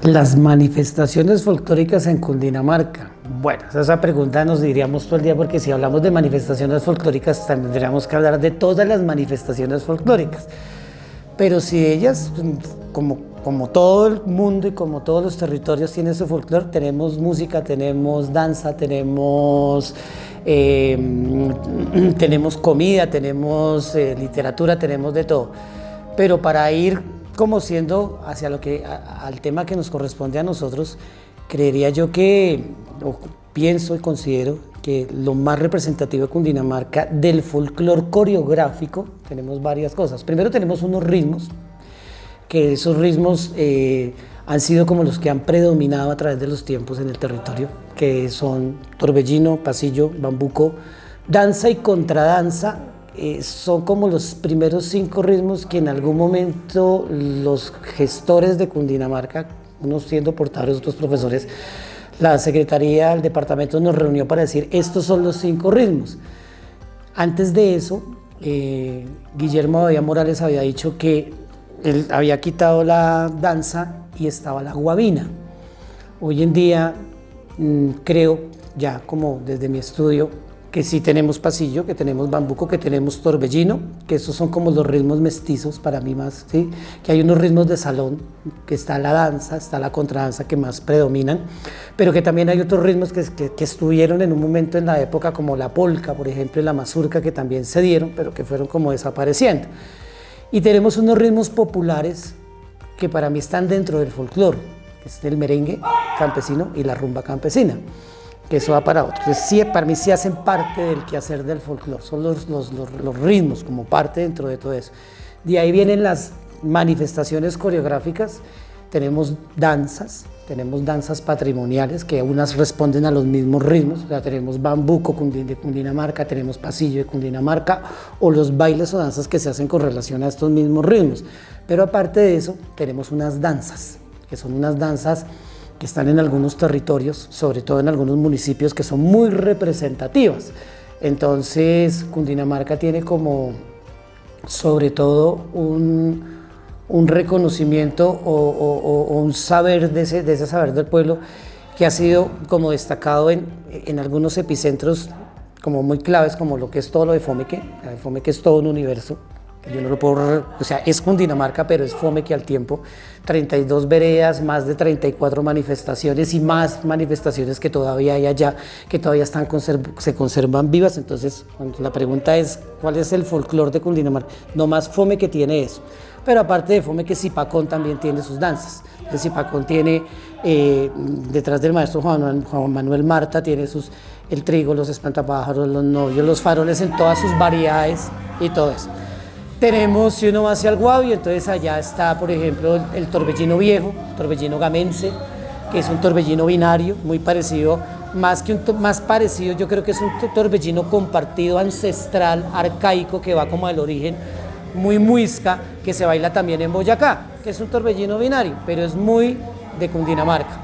Las manifestaciones folclóricas en Cundinamarca. Bueno, esa pregunta nos diríamos todo el día porque si hablamos de manifestaciones folclóricas también tendríamos que hablar de todas las manifestaciones folclóricas. Pero si ellas, como todo el mundo y como todos los territorios tienen su folclore, tenemos música, tenemos danza, tenemos comida, tenemos literatura, tenemos de todo. Pero para ir como siendo hacia al tema que nos corresponde a nosotros, creería yo que, o pienso y considero que lo más representativo de Cundinamarca del folclore coreográfico, tenemos varias cosas. Primero tenemos unos ritmos, que esos ritmos han sido como los que han predominado a través de los tiempos en el territorio, que son torbellino, pasillo, bambuco, danza y contradanza. Son como los primeros 5 ritmos que en algún momento los gestores de Cundinamarca, unos siendo portadores, otros profesores, la secretaría del departamento nos reunió para decir estos son los 5 ritmos. Antes de eso, Guillermo Abadía Morales había dicho que él había quitado la danza y estaba la guabina. Hoy en día creo, ya como desde mi estudio, que sí tenemos pasillo, que tenemos bambuco, que tenemos torbellino, que esos son como los ritmos mestizos para mí más, ¿sí? Que hay unos ritmos de salón, que está la danza, está la contradanza que más predominan, pero que también hay otros ritmos que estuvieron en un momento en la época como la polca, por ejemplo, y la mazurca, que también se dieron, pero que fueron como desapareciendo. Y tenemos unos ritmos populares que para mí están dentro del folclore, que es el merengue campesino y la rumba campesina, que eso va para otros. Entonces, sí, para mí sí hacen parte del quehacer del folclore, son los ritmos como parte dentro de todo eso. De ahí vienen las manifestaciones coreográficas, tenemos danzas patrimoniales, que unas responden a los mismos ritmos, o sea, tenemos bambuco de Cundinamarca, tenemos pasillo de Cundinamarca, o los bailes o danzas que se hacen con relación a estos mismos ritmos. Pero aparte de eso, tenemos unas danzas, que son unas danzas que están en algunos territorios, sobre todo en algunos municipios, que son muy representativas. Entonces, Cundinamarca tiene como, sobre todo, un reconocimiento o un saber de ese saber del pueblo que ha sido como destacado en algunos epicentros como muy claves, como lo que es todo lo de Fomeque. Fomeque es todo un universo. Yo no lo puedo, o sea, es Cundinamarca, pero es Fomeque al tiempo. 32 veredas, más de 34 manifestaciones y más manifestaciones que todavía hay allá, que todavía se conservan vivas. Entonces, la pregunta es, ¿cuál es el folclore de Cundinamarca? No más Fomeque tiene eso. Pero aparte de Fomeque, Zipacón también tiene sus danzas. El Zipacón tiene, detrás del maestro Juan Manuel Marta, tiene el trigo, los espantapájaros, los novios, los faroles en todas sus variedades y todo eso. Tenemos, si uno va hacia el Guavio, entonces allá está, por ejemplo, el torbellino viejo, torbellino gamense, que es un torbellino binario, muy parecido, más parecido, yo creo que es un torbellino compartido, ancestral, arcaico, que va como al origen, muy muisca, que se baila también en Boyacá, que es un torbellino binario, pero es muy de Cundinamarca.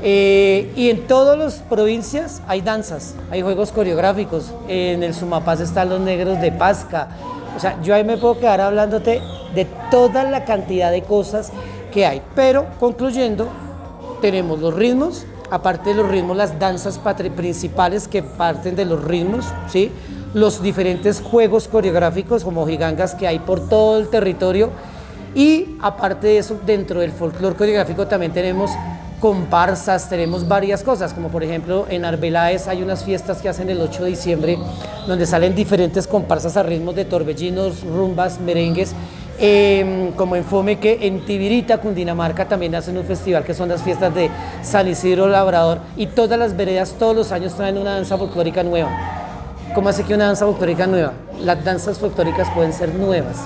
Y en todas las provincias hay danzas, hay juegos coreográficos, en el Sumapaz están los negros de Pasca. O sea, yo ahí me puedo quedar hablándote de toda la cantidad de cosas que hay. Pero, concluyendo, tenemos los ritmos, aparte de los ritmos, las danzas principales que parten de los ritmos, ¿sí? Los diferentes juegos coreográficos como gigangas que hay por todo el territorio. Y aparte de eso, dentro del folclore coreográfico también tenemos comparsas, tenemos varias cosas, como por ejemplo en Arbeláez hay unas fiestas que hacen el 8 de diciembre donde salen diferentes comparsas a ritmos de torbellinos, rumbas, merengues, como en Fomeque, en Tibirita, Cundinamarca también hacen un festival que son las fiestas de San Isidro Labrador, y todas las veredas todos los años traen una danza folclórica nueva. ¿Cómo hace que una danza folclórica nueva? Las danzas folclóricas pueden ser nuevas,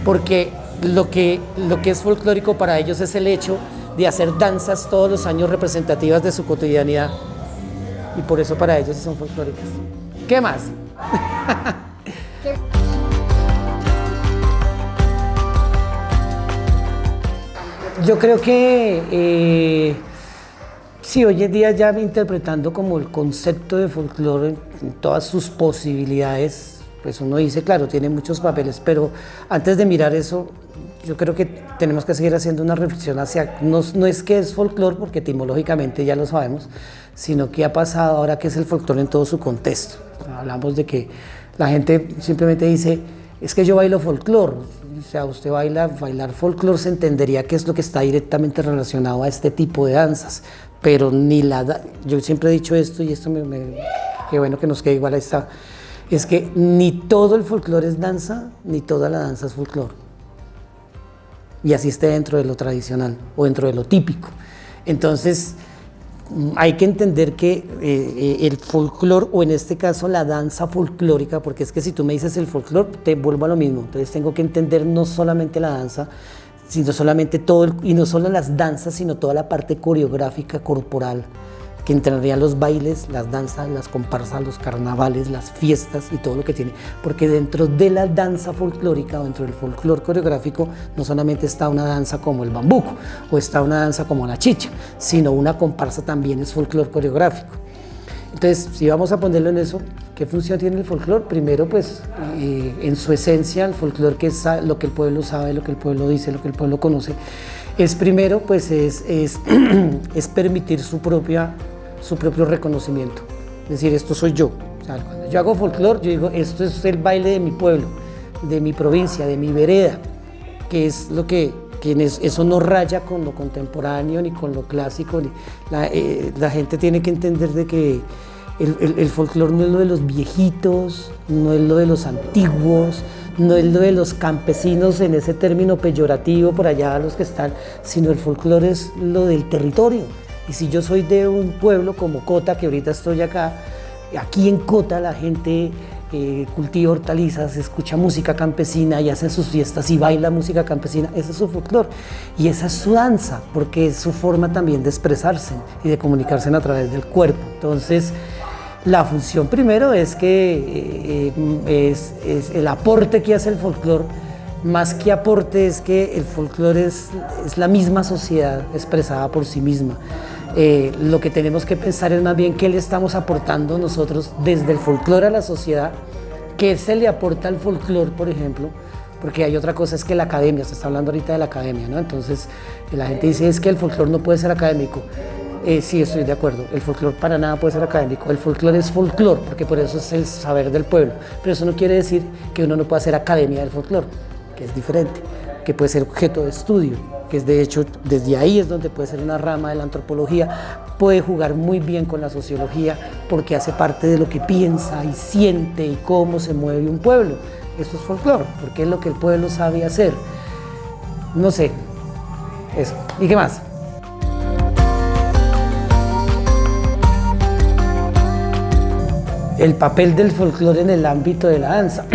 porque lo que es folclórico para ellos es el hecho de hacer danzas todos los años representativas de su cotidianidad, y por eso para ellos son folclóricas. ¿Qué más? Yo creo que sí, hoy en día ya interpretando como el concepto de folclore en todas sus posibilidades, pues uno dice, claro, tiene muchos papeles, pero antes de mirar eso, yo creo que tenemos que seguir haciendo una reflexión hacia, no es que es folclore, porque etimológicamente ya lo sabemos, sino que ha pasado ahora que es el folclore en todo su contexto. Hablamos de que la gente simplemente dice, es que yo bailo folclore. O sea, usted bailar folclore se entendería que es lo que está directamente relacionado a este tipo de danzas, pero yo siempre he dicho esto y esto qué bueno que nos quede igual a esta, es que ni todo el folclore es danza, ni toda la danza es folclore. Y así esté dentro de lo tradicional o dentro de lo típico. Entonces, hay que entender que el folclore, o en este caso la danza folclórica, porque es que si tú me dices el folclore, te vuelvo a lo mismo. Entonces tengo que entender no solamente la danza, sino solamente y no solo las danzas, sino toda la parte coreográfica corporal, que entrarían los bailes, las danzas, las comparsas, los carnavales, las fiestas y todo lo que tiene. Porque dentro de la danza folclórica o dentro del folclore coreográfico no solamente está una danza como el bambuco o está una danza como la chicha, sino una comparsa también es folclore coreográfico. Entonces, si vamos a ponerlo en eso, ¿qué función tiene el folclore? Primero, pues, en su esencia, el folclore, que es lo que el pueblo sabe, lo que el pueblo dice, lo que el pueblo conoce, es primero, pues, es permitir su propio reconocimiento. Es decir, esto soy yo. O sea, cuando yo hago folclore, yo digo, esto es el baile de mi pueblo, de mi provincia, de mi vereda, que es lo que eso no raya con lo contemporáneo ni con lo clásico. La gente tiene que entender de que el folclore no es lo de los viejitos, no es lo de los antiguos, no es lo de los campesinos en ese término peyorativo por allá los que están, sino el folclore es lo del territorio. Y si yo soy de un pueblo como Cota, que ahorita estoy acá, aquí en Cota la gente cultiva hortalizas, escucha música campesina y hace sus fiestas y baila música campesina, ese es su folclore y esa es su danza, porque es su forma también de expresarse y de comunicarse a través del cuerpo. Entonces, la función primero es que es el aporte que hace el folclore. Más que aporte, es que el folclore es la misma sociedad expresada por sí misma. Lo que tenemos que pensar es más bien qué le estamos aportando nosotros desde el folclore a la sociedad, qué se le aporta al folclore, por ejemplo, porque hay otra cosa, es que la academia, se está hablando ahorita de la academia, ¿no? Entonces la gente dice, es que el folclore no puede ser académico. Sí, estoy de acuerdo, el folclore para nada puede ser académico, el folclore es folclore, porque por eso es el saber del pueblo, pero eso no quiere decir que uno no pueda hacer academia del folclore, que es diferente, que puede ser objeto de estudio, que es de hecho, desde ahí es donde puede ser una rama de la antropología, puede jugar muy bien con la sociología, porque hace parte de lo que piensa y siente y cómo se mueve un pueblo. Eso es folclore, porque es lo que el pueblo sabe hacer. No sé, eso. ¿Y qué más? El papel del folclore en el ámbito de la danza.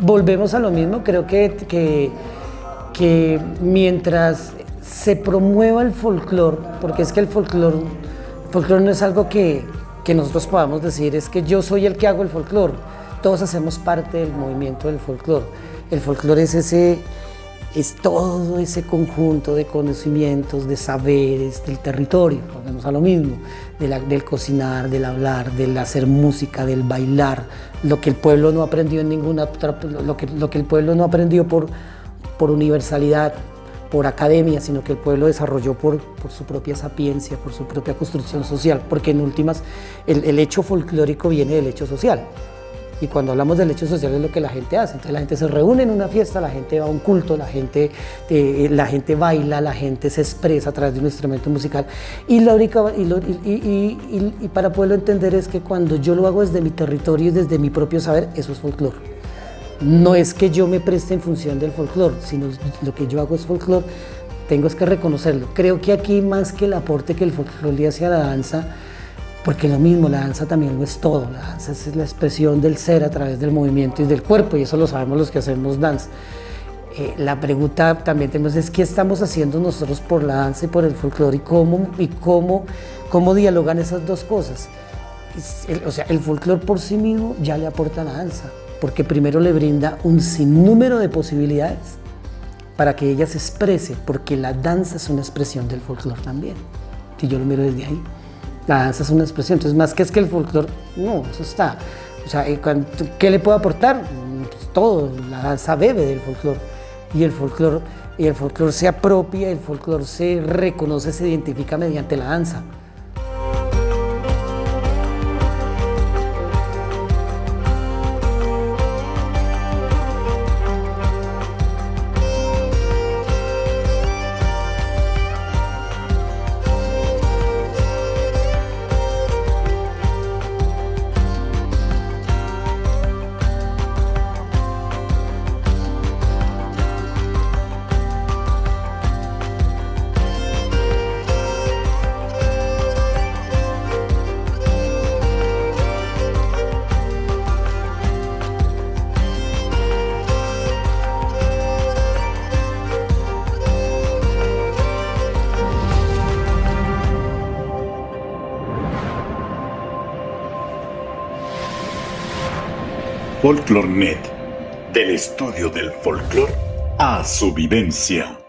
Volvemos a lo mismo, creo que mientras se promueva el folclore, porque es que el folclore no es algo que nosotros podamos decir, es que yo soy el que hago el folclore, todos hacemos parte del movimiento del folclore. El folclore es todo ese conjunto de conocimientos, de saberes del territorio, volvemos a lo mismo, del cocinar, del hablar, del hacer música, del bailar, lo que el pueblo no aprendió en ninguna otra, lo que el pueblo no aprendió por universalidad, por academia, sino que el pueblo desarrolló por su propia sapiencia, por su propia construcción social, porque en últimas el hecho folclórico viene del hecho social. Y cuando hablamos del hecho social es lo que la gente hace. Entonces la gente se reúne en una fiesta, la gente va a un culto, la gente baila, la gente se expresa a través de un instrumento musical. Y para poderlo entender es que cuando yo lo hago desde mi territorio y desde mi propio saber, eso es folclore. No es que yo me preste en función del folclore, sino lo que yo hago es folclore, tengo que reconocerlo. Creo que aquí más que el aporte que el folclore le hace a la danza, porque lo mismo, la danza también lo es todo, la danza es la expresión del ser a través del movimiento y del cuerpo, y eso lo sabemos los que hacemos danza. La pregunta también tenemos es qué estamos haciendo nosotros por la danza y por el folclore y cómo dialogan esas dos cosas. O sea, el folclore por sí mismo ya le aporta a la danza, porque primero le brinda un sinnúmero de posibilidades para que ella se exprese, porque la danza es una expresión del folclore también, si yo lo miro desde ahí. La danza es una expresión, entonces más que es que el folclore, no, eso está. O sea, ¿qué le puede aportar? Pues todo, la danza bebe del folclore. y el folclore se apropia, el folclore se reconoce, se identifica mediante la danza. FolklorNet, del estudio del folclore a su vivencia.